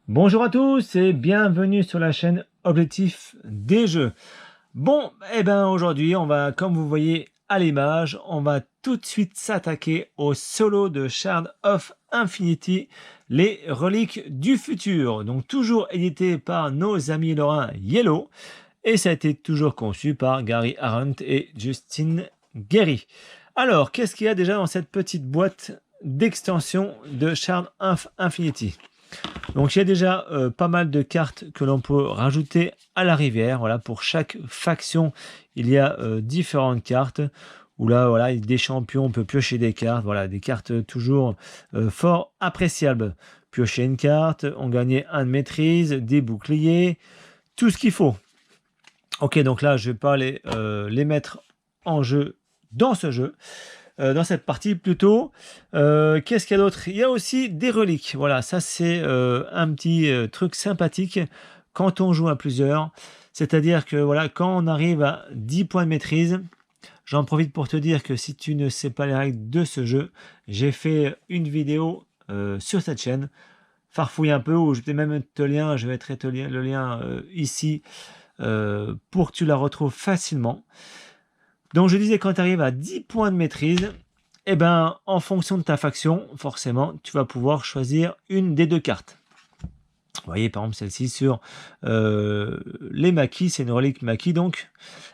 Bonjour à tous et bienvenue sur la chaîne Objectif des jeux. Bon, aujourd'hui, on va, comme vous voyez à l'image, on va tout de suite s'attaquer au solo de Shard of Infinity, les reliques du futur. Donc toujours édité par nos amis lorrains Yellow et ça a été toujours conçu par Gary Arendt et Justin Guéry. Alors, qu'est-ce qu'il y a déjà dans cette petite boîte d'extension de Shard of Infinity? Donc il y a déjà pas mal de cartes que l'on peut rajouter à la rivière. Voilà, pour chaque faction, il y a différentes cartes. Où là, voilà, des champions, on peut piocher des cartes. Voilà, des cartes toujours fort appréciables. Piocher une carte, on gagnait un de maîtrise, des boucliers, tout ce qu'il faut. Ok, donc là, je ne vais pas les mettre en jeu dans ce jeu. Dans cette partie plutôt. Qu'est-ce qu'il y a d'autre? Il y a aussi des reliques. Voilà, ça c'est un petit truc sympathique quand on joue à plusieurs. C'est-à-dire que voilà, quand on arrive à 10 points de maîtrise, j'en profite pour te dire que si tu ne sais pas les règles de ce jeu, j'ai fait une vidéo sur cette chaîne. Farfouille un peu, ou je vais même mettre le lien, je vais mettre le lien ici pour que tu la retrouves facilement. Donc je disais, quand tu arrives à 10 points de maîtrise, en fonction de ta faction, forcément, tu vas pouvoir choisir une des deux cartes. Vous voyez, par exemple, celle-ci sur les maquis, c'est une relique maquis, donc,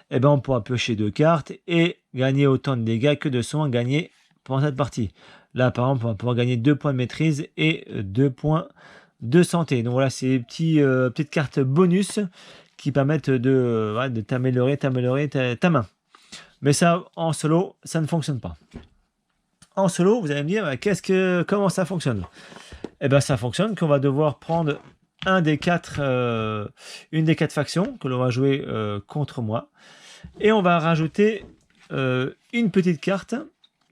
on pourra piocher deux cartes et gagner autant de dégâts que de soins gagnés pendant cette partie. Là, par exemple, on va pouvoir gagner 2 points de maîtrise et 2 points de santé. Donc voilà, c'est des petites cartes bonus qui permettent de t'améliorer ta main. Mais ça, en solo, ça ne fonctionne pas. En solo, vous allez me dire, comment ça fonctionne? Ça fonctionne qu'on va devoir prendre une des quatre factions que l'on va jouer contre moi. Et on va rajouter une petite carte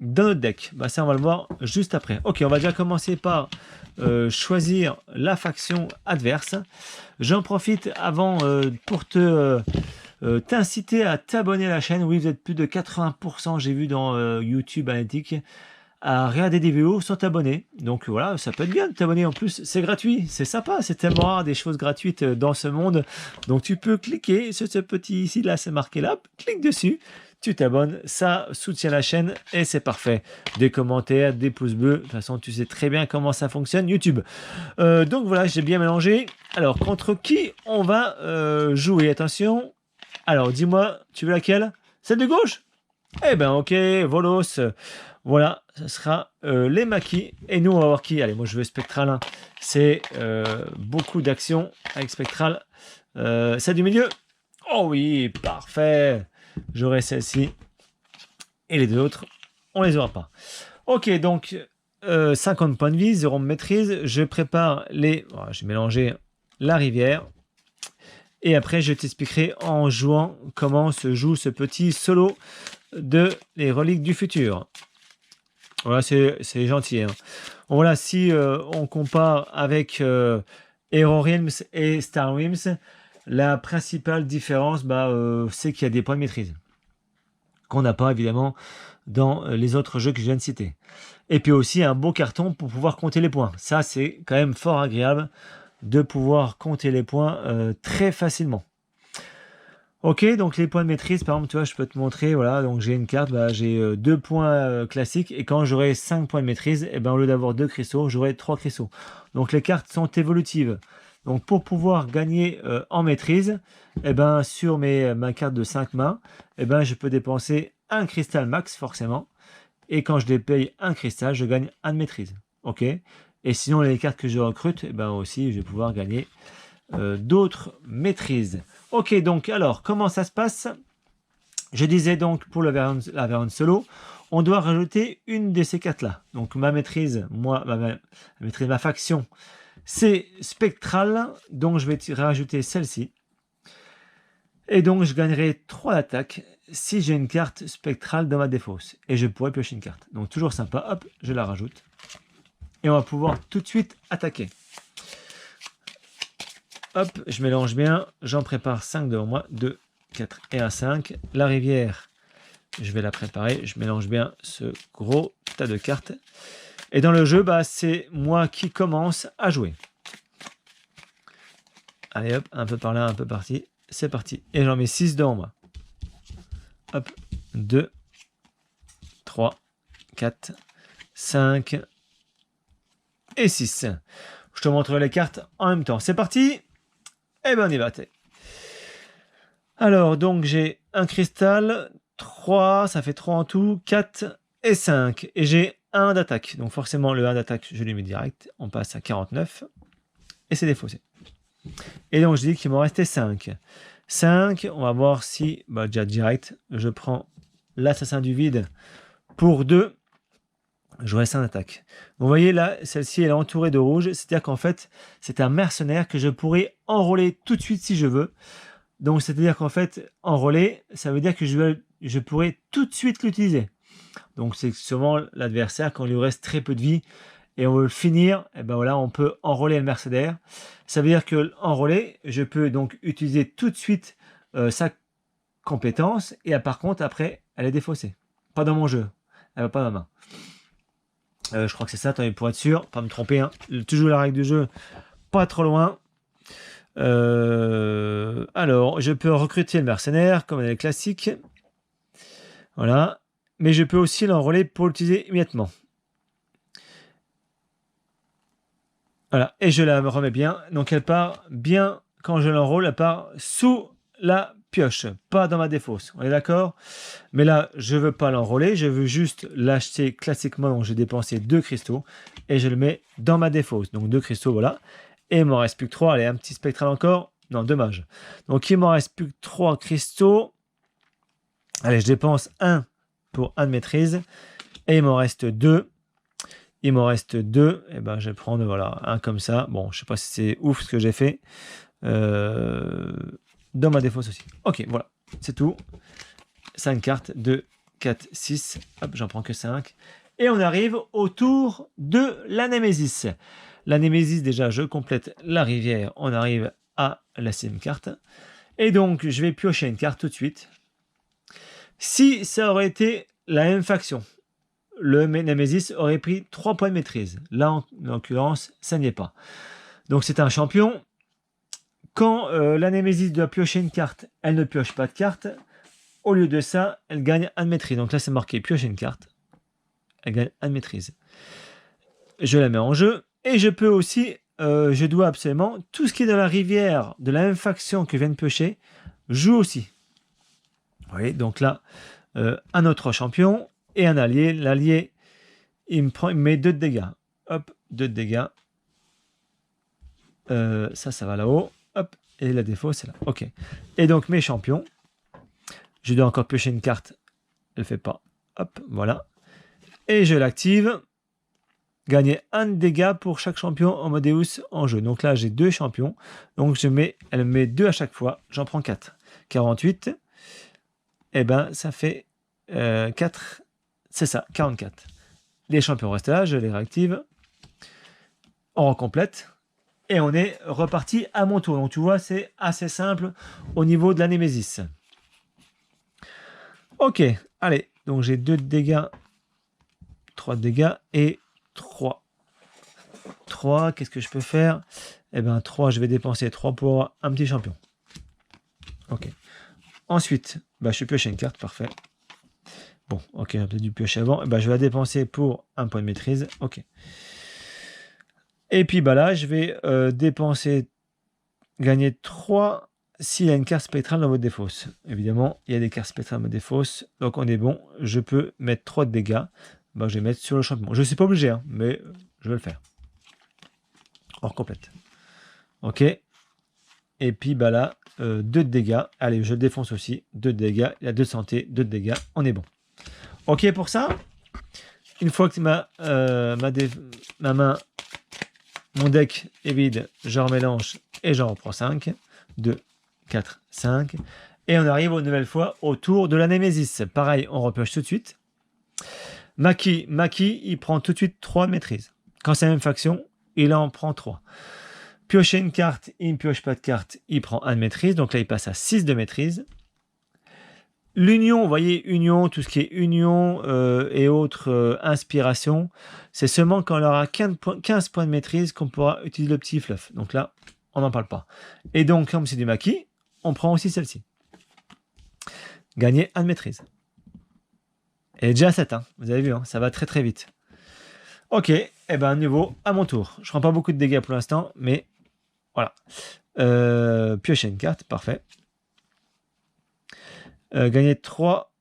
dans notre deck. Ça, on va le voir juste après. Ok, on va déjà commencer par choisir la faction adverse. J'en profite avant pour t'inciter à t'abonner à la chaîne. Oui, vous êtes plus de 80%, j'ai vu dans YouTube Analytics, à regarder des vidéos sans t'abonner. Donc voilà, ça peut être bien de t'abonner. En plus, c'est gratuit, c'est sympa, c'est tellement rare des choses gratuites dans ce monde. Donc tu peux cliquer sur ce petit ici, là c'est marqué là, clique dessus, tu t'abonnes, ça soutient la chaîne et c'est parfait. Des commentaires, des pouces bleus, de toute façon tu sais très bien comment ça fonctionne YouTube. Donc voilà, j'ai bien mélangé. Alors contre qui on va jouer? Attention. Alors dis-moi, tu veux laquelle? Celle de gauche? Ok, Volos. Voilà, ce sera les maquis. Et nous, on va voir qui. Allez, moi, je veux Spectral. Hein. C'est beaucoup d'action avec Spectral. Celle du milieu? Oh oui, parfait. J'aurai celle-ci. Et les deux autres, on les aura pas. Ok, donc 50 points de vie, 0 de maîtrise. Je prépare les... Oh, je vais mélanger la rivière. Et après, je t'expliquerai en jouant comment se joue ce petit solo de les reliques du futur. Voilà, c'est gentil. Hein. Voilà, si on compare avec Hero Realms et Star Realms, la principale différence, c'est qu'il y a des points de maîtrise qu'on n'a pas évidemment dans les autres jeux que je viens de citer. Et puis aussi un beau carton pour pouvoir compter les points. Ça, c'est quand même fort agréable de pouvoir compter les points très facilement. Ok, donc les points de maîtrise, par exemple, tu vois, je peux te montrer, voilà, donc j'ai une carte, j'ai 2 points classiques, et quand j'aurai 5 points de maîtrise, au lieu d'avoir 2 cristaux, j'aurai 3 cristaux. Donc les cartes sont évolutives. Donc pour pouvoir gagner en maîtrise, sur ma carte de 5 mains, je peux dépenser un cristal max, forcément, et quand je dépaye un cristal, je gagne un de maîtrise. Ok. Et sinon, les cartes que je recrute, aussi, je vais pouvoir gagner d'autres maîtrises. Ok, donc alors, comment ça se passe? Je disais donc pour la variante solo, on doit rajouter une de ces cartes-là. Donc ma maîtrise, ma faction, c'est Spectral, donc je vais rajouter celle-ci. Et donc je gagnerai 3 d'attaque si j'ai une carte spectrale dans ma défausse. Et je pourrais piocher une carte. Donc toujours sympa, hop, je la rajoute. Et on va pouvoir tout de suite attaquer. Hop, je mélange bien, j'en prépare 5 devant moi, 2, 4 et un 5. La rivière, je vais la préparer, je mélange bien ce gros tas de cartes. Et dans le jeu, c'est moi qui commence à jouer. Allez hop, un peu par là, un peu par-ci. C'est parti. Et j'en mets 6 dedans, moi. Hop, 2, 3, 4, 5 et 6. Je te montre les cartes en même temps. C'est parti. Et ben on y va. Alors, donc j'ai un cristal, 3, ça fait 3 en tout, 4 et 5. Et j'ai 1 d'attaque. Donc forcément, le 1 d'attaque, je lui mets direct. On passe à 49. Et c'est défaussé. Et donc, je dis qu'il m'en restait 5. 5, on va voir si, déjà direct, je prends l'assassin du vide pour 2. Je reste un attaque. Vous voyez là, celle-ci, elle est entourée de rouge. C'est-à-dire qu'en fait, c'est un mercenaire que je pourrais enrôler tout de suite si je veux. Donc, c'est-à-dire qu'en fait, enrôler, ça veut dire que je pourrais tout de suite l'utiliser. Donc, c'est souvent l'adversaire, quand il lui reste très peu de vie, et on veut le finir, et ben voilà, on peut enrôler le mercenaire. Ça veut dire que enrôler, je peux donc utiliser tout de suite sa compétence, et par contre, après, elle est défaussée. Pas dans mon jeu. Elle va pas dans ma main. Je crois que c'est ça, pour être sûr, pas me tromper. Hein. Toujours la règle du jeu, pas trop loin. Alors, je peux recruter le mercenaire, comme elle est classique. Voilà. Mais je peux aussi l'enrôler pour l'utiliser immédiatement. Voilà. Et je la remets bien. Donc, elle part bien, quand je l'enrôle, elle part sous la pioche, pas dans ma défausse. On est d'accord? Mais là, je ne veux pas l'enrôler, je veux juste l'acheter classiquement. Donc, j'ai dépensé 2 cristaux et je le mets dans ma défausse. Donc, 2 cristaux, voilà. Et il m'en reste plus que 3. Allez, un petit spectral encore. Non, dommage. Donc, il m'en reste plus que 3 cristaux. Allez, je dépense 1 pour 1 de maîtrise. Et il m'en reste 2. Il m'en reste 2. Et ben, je vais prendre, voilà, un comme ça. Bon, je ne sais pas si c'est ouf ce que j'ai fait. Dans ma défausse aussi. Ok, voilà. C'est tout. 5 cartes. 2, 4, 6. Hop, j'en prends que 5. Et on arrive au tour de la Némésis. La Némésis, déjà, je complète la rivière. On arrive à la 6e carte. Et donc, je vais piocher une carte tout de suite. Si ça aurait été la même faction, le Némésis aurait pris 3 points de maîtrise. Là, en l'occurrence, ça n'y est pas. Donc, c'est un champion. Quand la Némésis doit piocher une carte, elle ne pioche pas de carte. Au lieu de ça, elle gagne 1 de maîtrise. Donc là, c'est marqué piocher une carte. Elle gagne 1 de maîtrise. Je la mets en jeu. Et je peux aussi, je dois absolument, tout ce qui est dans la rivière de la même faction que je viens de piocher, joue aussi. Vous voyez, donc là, un autre champion et un allié. L'allié, il me met 2 de dégâts. Hop, 2 de dégâts. Ça va là-haut. Hop, et la défausse, c'est là. Ok. Et donc, mes champions, je dois encore piocher une carte. Elle ne fait pas. Hop, voilà. Et je l'active. Gagner 1 de dégâts pour chaque champion Amadeus en jeu. Donc là, j'ai 2 champions. Donc, elle met 2 à chaque fois. J'en prends 4. 48. Et ben, ça fait 4. C'est ça, 44. Les champions restent là. Je les réactive. On recomplète. Et on est reparti à mon tour. Donc, tu vois, c'est assez simple au niveau de la Némésis. Ok, allez. Donc, j'ai 2 de dégâts. 3 de dégâts et 3. 3, qu'est-ce que je peux faire? Eh bien, 3, je vais dépenser 3 pour un petit champion. Ok. Ensuite, je vais piocher une carte, parfait. Bon, ok, j'ai peut-être dû piocher avant. Je vais la dépenser pour un point de maîtrise. Ok. Et puis, là, je vais dépenser, gagner 3 s'il y a une carte spectrale dans votre défausse. Évidemment, il y a des cartes spectrales dans votre défausse. Donc, on est bon. Je peux mettre 3 de dégâts. Je vais mettre sur le champion. Je ne suis pas obligé, hein, mais je vais le faire. Hors complète. Ok. Et puis là, 2 de dégâts. Allez, je défonce aussi. 2 de dégâts. Il y a 2 de santé, 2 de dégâts. On est bon. Ok pour ça. Une fois que ma main, mon deck est vide, je remélange et j'en reprends 5. 2, 4, 5. Et on arrive une nouvelle fois au tour de la Némésis. Pareil, on repioche tout de suite. Maki, il prend tout de suite 3 de maîtrise. Quand c'est la même faction, il en prend 3. Piocher une carte, il ne pioche pas de carte, il prend 1 de maîtrise. Donc là, il passe à 6 de maîtrise. L'union, vous voyez, union, tout ce qui est union et autres inspiration, c'est seulement quand on aura 15 points de maîtrise qu'on pourra utiliser le petit fluff. Donc là, on n'en parle pas. Et donc, comme c'est du maquis, on prend aussi celle-ci. Gagner 1 de maîtrise. Et déjà 7, hein. Vous avez vu, hein, ça va très très vite. Ok, et ben nouveau, à mon tour. Je prends pas beaucoup de dégâts pour l'instant, mais voilà. Piocher une carte, parfait. Gagner 3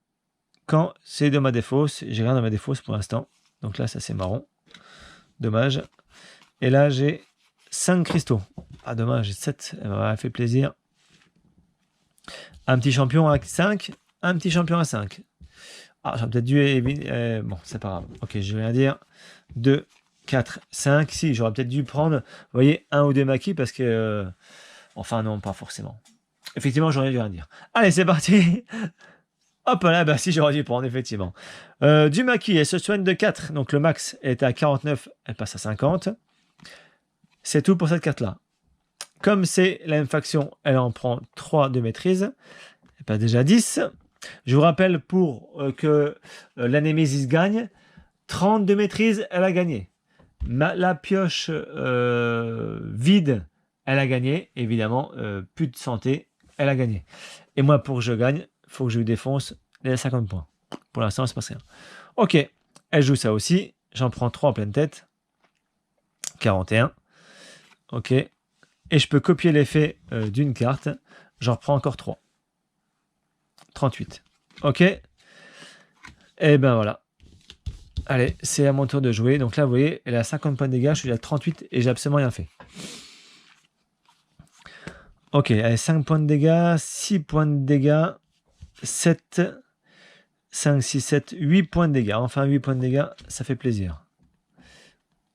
quand c'est de ma défausse. J'ai rien dans ma défausse pour l'instant. Donc là, ça c'est marron. Dommage. Et là, j'ai 5 cristaux. Ah, dommage, j'ai 7. Ça fait plaisir. Un petit champion à 5. Un petit champion à 5. Ah, j'aurais peut-être dû éviter. Bon, c'est pas grave. Ok, je vais rien dire. 2, 4, 5. Si, j'aurais peut-être dû prendre, vous voyez, 1 ou 2 maquis parce que. Enfin, non, pas forcément. Effectivement, j'aurais dû rien dire. Allez, c'est parti. Hop là, bah si, j'aurais dû prendre, effectivement. Du maquis, elle se soigne de 4. Donc le max était à 49, elle passe à 50. C'est tout pour cette carte-là. Comme c'est la même faction, elle en prend 3 de maîtrise. Elle passe déjà 10. Je vous rappelle, pour que la Némésis gagne, 30 de maîtrise, elle a gagné. La pioche vide, elle a gagné. Évidemment, plus de santé, elle a gagné. Et moi, pour que je gagne, il faut que je lui défonce les 50 points. Pour l'instant, il ne se passe rien. Ok, elle joue ça aussi. J'en prends 3 en pleine tête. 41. Ok. Et je peux copier l'effet d'une carte. J'en reprends encore 3. 38. Ok. Et ben voilà. Allez, c'est à mon tour de jouer. Donc là, vous voyez, elle a 50 points de dégâts. Je suis à 38 et j'ai absolument rien fait. Ok, allez, 5 points de dégâts, 6 points de dégâts, 7, 5, 6, 7, 8 points de dégâts. Enfin, 8 points de dégâts, ça fait plaisir.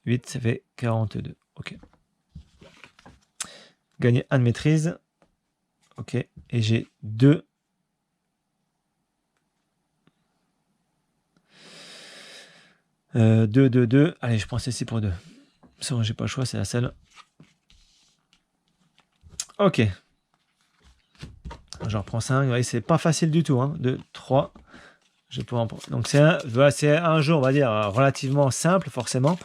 8, ça fait 42. Ok. Gagner 1 de maîtrise. Ok. Et j'ai 2. 2, 2, 2. Allez, je prends celle-ci pour 2. C'est bon, j'ai pas le choix, c'est la seule. Ok. J'en reprends 5. Vous voyez, c'est pas facile du tout. 2, 3. Je vais pouvoir en prendre. Donc c'est un jeu, on va dire, relativement simple, forcément.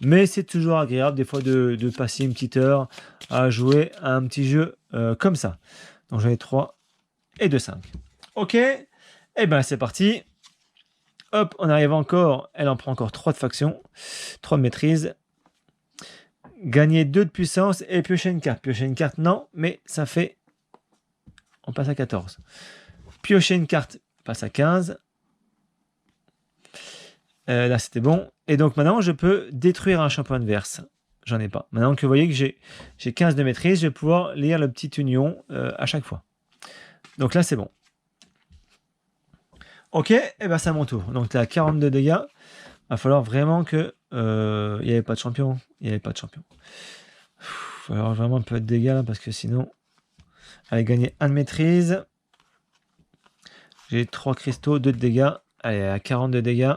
Mais c'est toujours agréable, des fois, de passer une petite heure à jouer à un petit jeu comme ça. Donc j'en ai 3 et 2, 5. Ok. Et ben c'est parti. Hop, on arrive encore. Elle en prend encore 3 de faction. 3 de maîtrise. Gagner 2 de puissance et piocher une carte. Piocher une carte, non, mais ça fait... On passe à 14. Piocher une carte, passe à 15. Là, c'était bon. Et donc, maintenant, je peux détruire un champion adverse. J'en ai pas. Maintenant que vous voyez que j'ai 15 de maîtrise, je vais pouvoir lire le petit union à chaque fois. Donc là, c'est bon. Ok, et ben c'est à mon tour. Donc là, 42 dégâts. Il va falloir vraiment que... il n'y avait pas de champion. Il n'y avait pas de champion. Il va falloir vraiment un peu de dégâts là, parce que sinon... Allez, gagner 1 de maîtrise. J'ai 3 cristaux, 2 de dégâts. Allez, à 42 dégâts.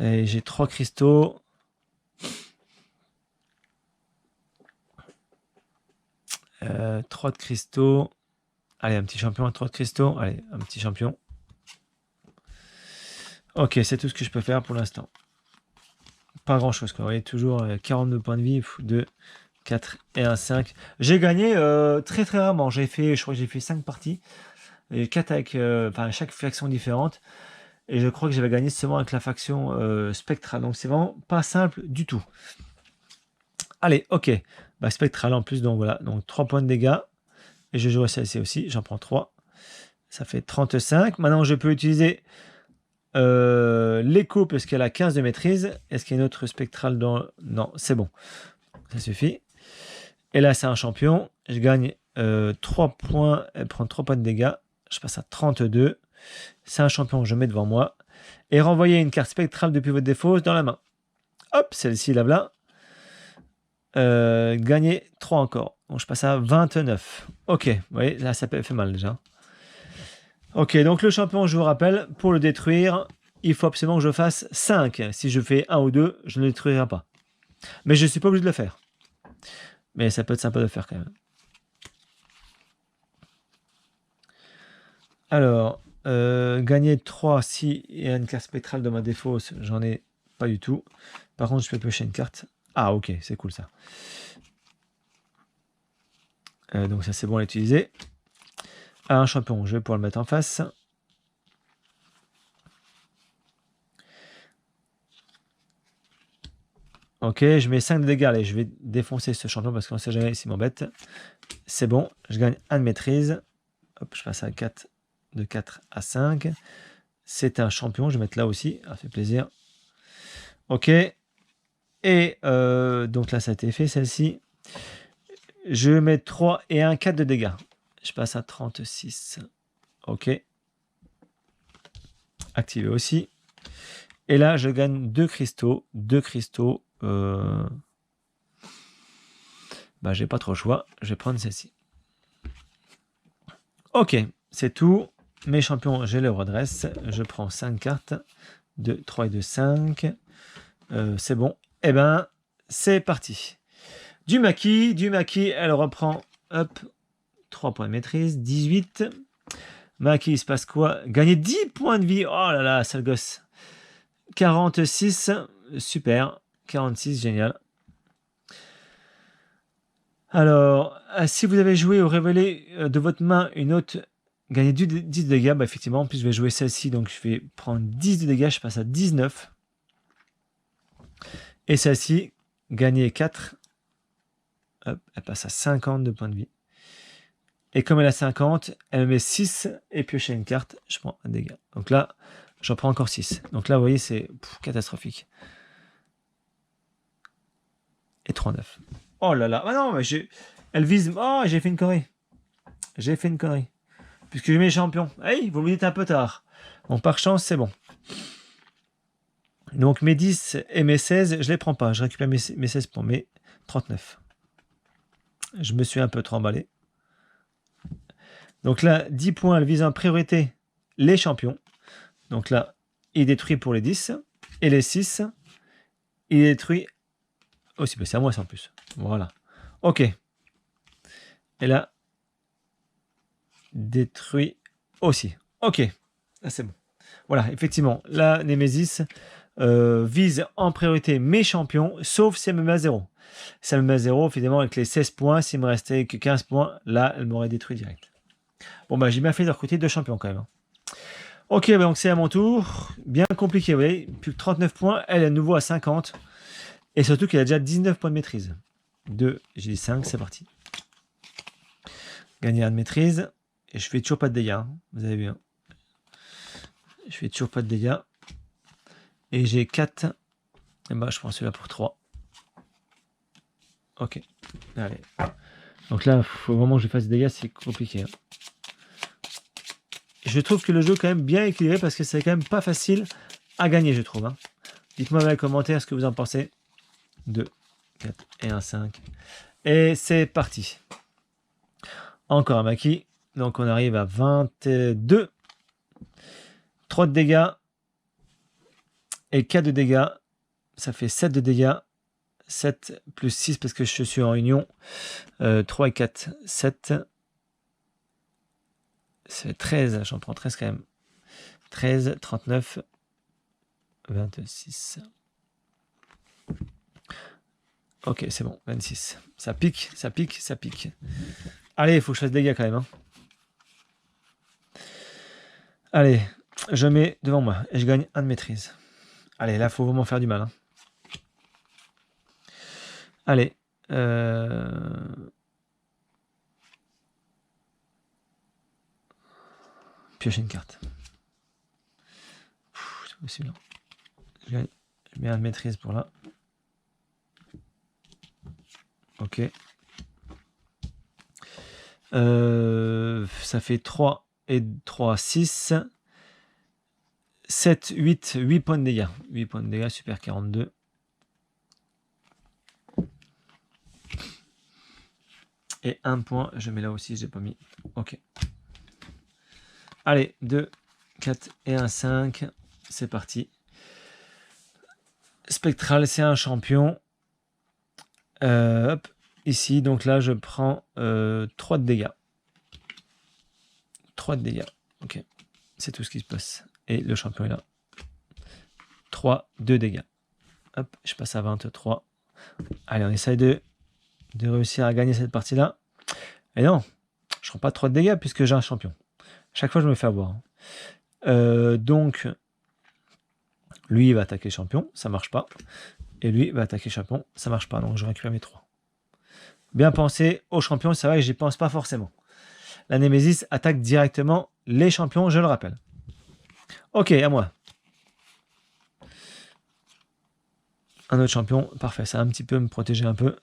Et j'ai 3 cristaux. Euh, 3 de cristaux. Allez, un petit champion à 3 de cristaux. Allez, un petit champion. Ok, c'est tout ce que je peux faire pour l'instant. Pas grand chose, quoi. Vous voyez, toujours 42 points de vie. 2, 4 et 1, 5. J'ai gagné très très rarement. Je crois que j'ai fait 5 parties. Et 4 avec chaque faction différente. Et je crois que j'avais gagné seulement avec la faction spectrale. Donc c'est vraiment pas simple du tout. Allez, ok. Bah, spectrale en plus, donc voilà. Donc 3 points de dégâts. Et je joue celle-ci aussi. J'en prends 3. Ça fait 35. Maintenant, je peux utiliser l'écho parce qu'elle a 15 de maîtrise. Est-ce qu'il y a une autre spectrale dans... Non, c'est bon. Ça suffit. Et là, c'est un champion. Je gagne 3 points. Elle prend 3 points de dégâts. Je passe à 32. C'est un champion que je mets devant moi. Et renvoyer une carte spectrale depuis votre défausse dans la main. Hop, celle-ci, là. Gagner 3 encore. Donc je passe à 29. Ok, vous voyez, là ça fait mal déjà. Ok, donc le champion, je vous rappelle, pour le détruire, il faut absolument que je fasse 5. Si je fais 1 ou 2, je ne le détruirai pas. Mais je ne suis pas obligé de le faire. Mais ça peut être sympa de le faire quand même. Alors, gagner 3 si il y a une carte spectrale dans ma défausse, j'en ai pas du tout. Par contre, je peux piocher une carte. Ah ok, c'est cool ça. Donc ça, c'est bon à utiliser. Un champion, je vais pouvoir le mettre en face. Ok, je mets 5 de dégâts. Allez, je vais défoncer ce champion parce qu'on ne sait jamais s'il m'embête. C'est bon, je gagne 1 de maîtrise. Hop, je passe à 4, de 4 à 5. C'est un champion, je vais mettre là aussi. Ça fait plaisir. Ok. Et donc là, ça a été fait, celle-ci. Je mets 3 et 1, 4 de dégâts. Je passe à 36. Ok. Activé aussi. Et là, je gagne 2 cristaux. 2 cristaux. Bah, j'ai pas trop le choix. Je vais prendre celle-ci. Ok, c'est tout. Mes champions, je les redresse. Je prends 5 cartes. 2, 3 et 2, 5. C'est bon. Eh ben, c'est parti. Du maquis, elle reprend. Hop. 3 points de maîtrise. 18. Maquis, il se passe quoi? Gagner 10 points de vie. Oh là là, sale gosse. 46. Super. 46, génial. Alors, si vous avez joué ou révélé de votre main une autre, gagnez 10 de dégâts. Bah, effectivement, en plus, je vais jouer celle-ci, donc je vais prendre 10 de dégâts. Je passe à 19. Et celle-ci, gagner 4. Hop, elle passe à 50 de points de vie. Et comme elle a 50, elle me met 6 et piocher une carte. Je prends un dégât. Donc là, j'en prends encore 6. Donc là, vous voyez, c'est catastrophique. Et 39. Oh là là. Ah non, mais elle vise. Oh, j'ai fait une connerie. J'ai fait une connerie. Puisque j'ai mes champions. Hey, vous me dites un peu tard. Bon, par chance, c'est bon. Donc mes 10 et mes 16, je les prends pas. Je récupère mes 16 pour mes 39. Je me suis un peu tremballé. Donc là, 10 points, elle vise en priorité les champions. Donc là, il détruit pour les 10. Et les 6, il détruit aussi. C'est à moi ça en plus. Voilà. Ok. Et là, détruit aussi. Ok. Là, c'est bon. Voilà, effectivement, la Némésis vise en priorité mes champions, sauf si elle me met à 0. Si elle me met à 0, évidemment, avec les 16 points, s'il me restait que 15 points, là, elle m'aurait détruit direct. Bon, bah, j'ai bien fait de recruter 2 champions quand même. Ok, bah, donc c'est à mon tour. Bien compliqué, vous voyez. Plus que 39 points, elle est à nouveau à 50. Et surtout qu'elle a déjà 19 points de maîtrise. 2, j'ai dit 5, c'est parti. Gagner 1 de maîtrise. Et je fais toujours pas de dégâts, hein. Vous avez vu. Hein. Je fais toujours pas de dégâts. Et j'ai 4. Et bah, je prends celui-là pour 3. Ok. Allez. Donc là, il faut vraiment que je fasse des dégâts, c'est compliqué. Hein. Je trouve que le jeu est quand même bien équilibré parce que c'est quand même pas facile à gagner, je trouve. Hein. Dites-moi dans les commentaires ce que vous en pensez. 2, 4 et 1, 5. Et c'est parti. Encore un maquis. Donc on arrive à 22. 3 de dégâts. Et 4 de dégâts. Ça fait 7 de dégâts. 7 plus 6 parce que je suis en union. 3 et 4, 7. Ça fait 13. J'en prends 13 quand même. 13, 39, 26. Ok, c'est bon, 26. Ça pique, ça pique, ça pique. Allez, il faut que je fasse des dégâts quand même. Hein. Allez, je mets devant moi et je gagne 1 de maîtrise. Allez, là, il faut vraiment faire du mal. Hein. Allez. Piocher une carte. C'est possible. Je mets 1 de maîtrise pour là. Ok. Ça fait 3 et 3, 6. 7, 8, 8 points de dégâts. 8 points de dégâts, super, 42. Et 1 point, je mets là aussi, j'ai pas mis. Ok. Allez, 2, 4 et 1, 5. C'est parti. Spectral, c'est un champion. Hop, ici, donc là, je prends 3 de dégâts. 3 de dégâts. Ok. C'est tout ce qui se passe. Et le champion est là. 3, 2 dégâts. Hop, je passe à 23. Allez, on essaye de réussir à gagner cette partie-là. Et non, je ne prends pas trop de dégâts puisque j'ai un champion. Chaque fois, je me fais avoir. Donc, lui, il va attaquer champion, ça marche pas. Et lui va attaquer champion, ça marche pas. Donc, je récupère mes 3. Bien penser aux champions, c'est vrai que j'y pense pas forcément. La Némésis attaque directement les champions, je le rappelle. Ok, à moi. Un autre champion, parfait, ça va un petit peu me protéger un peu.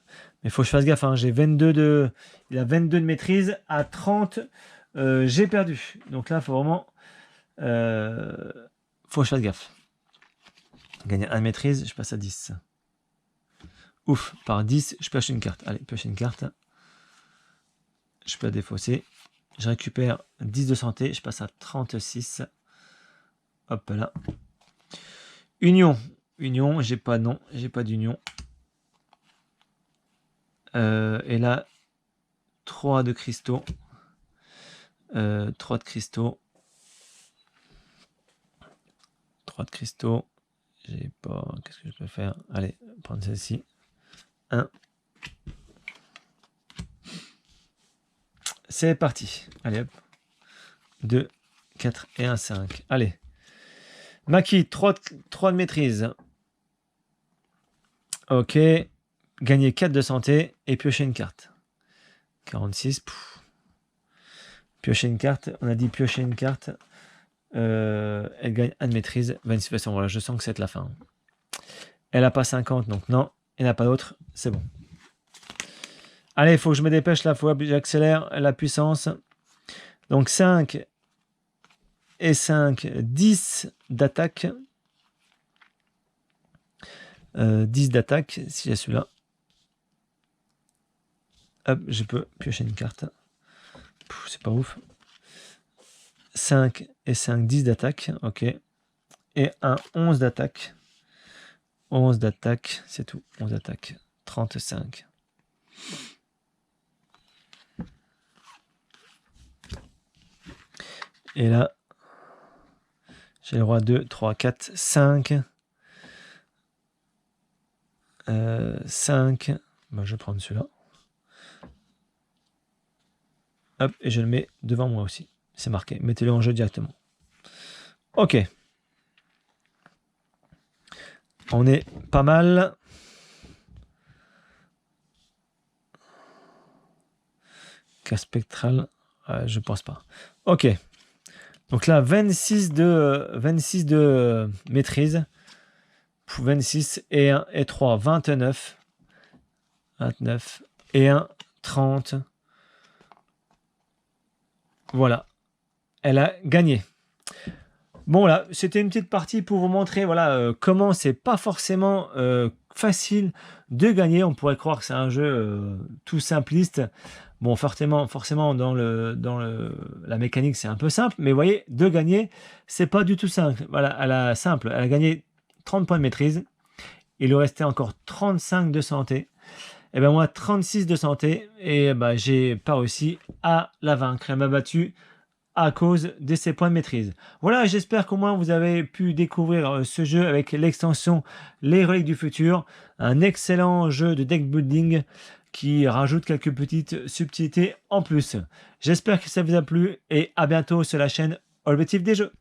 Mais il faut que je fasse gaffe, hein. J'ai 22 de... Il a 22 de maîtrise, à 30, j'ai perdu. Donc là, il faut vraiment... faut que je fasse gaffe. Gagner 1 de maîtrise, je passe à 10. Ouf, par 10, je pioche une carte. Allez, pioche une carte. Je peux la défausser. Je récupère 10 de santé, je passe à 36. Hop là. Union. Union, j'ai pas non, j'ai pas d'union. Et là, 3 de cristaux. 3 de cristaux. 3 de cristaux. J'ai pas... Qu'est-ce que je peux faire? Allez, prendre celle-ci. 1. C'est parti. Allez hop. 2, 4 et 1, 5. Allez. Maki, 3 de maîtrise. Ok. Gagner 4 de santé et piocher une carte. 46. Pouf. Piocher une carte. On a dit piocher une carte. Elle gagne 1 de maîtrise. 26 façons. Voilà, je sens que c'est la fin. Elle n'a pas 50, donc non. Elle n'a pas d'autre. C'est bon. Allez, il faut que je me dépêche là. Il faut que j'accélère la puissance. Donc 5 et 5, 10 d'attaque. 10 d'attaque, si j'ai celui-là. Hop, je peux piocher une carte. C'est pas ouf. 5 et 5, 10 d'attaque. Ok. Et un 11 d'attaque. 11 d'attaque, c'est tout. 11 d'attaque. 35. Et là, j'ai le roi 2, 3, 4, 5. 5. Bah, je vais prendre celui-là. Hop, et je le mets devant moi aussi. C'est marqué. Mettez-le en jeu directement. Ok. On est pas mal. Cas spectral, je pense pas. Ok. Donc là, 26 de maîtrise. 26 et 1 et 3, 29. 29 et 1, 30. Voilà. Elle a gagné. Bon, voilà, c'était une petite partie pour vous montrer comment c'est pas forcément facile de gagner. On pourrait croire que c'est un jeu tout simpliste. Bon, forcément dans la mécanique, c'est un peu simple. Mais vous voyez, de gagner, c'est pas du tout simple. Voilà, elle a gagné 30 points de maîtrise. Il lui restait encore 35 de santé. Et ben moi, 36 de santé. Et ben, j'ai pas réussi à la vaincre. Elle m'a battu à cause de ses points de maîtrise. Voilà, j'espère qu'au moins vous avez pu découvrir ce jeu avec l'extension Les Reliques du Futur. Un excellent jeu de deck building qui rajoute quelques petites subtilités en plus. J'espère que ça vous a plu et à bientôt sur la chaîne Objectif des Jeux.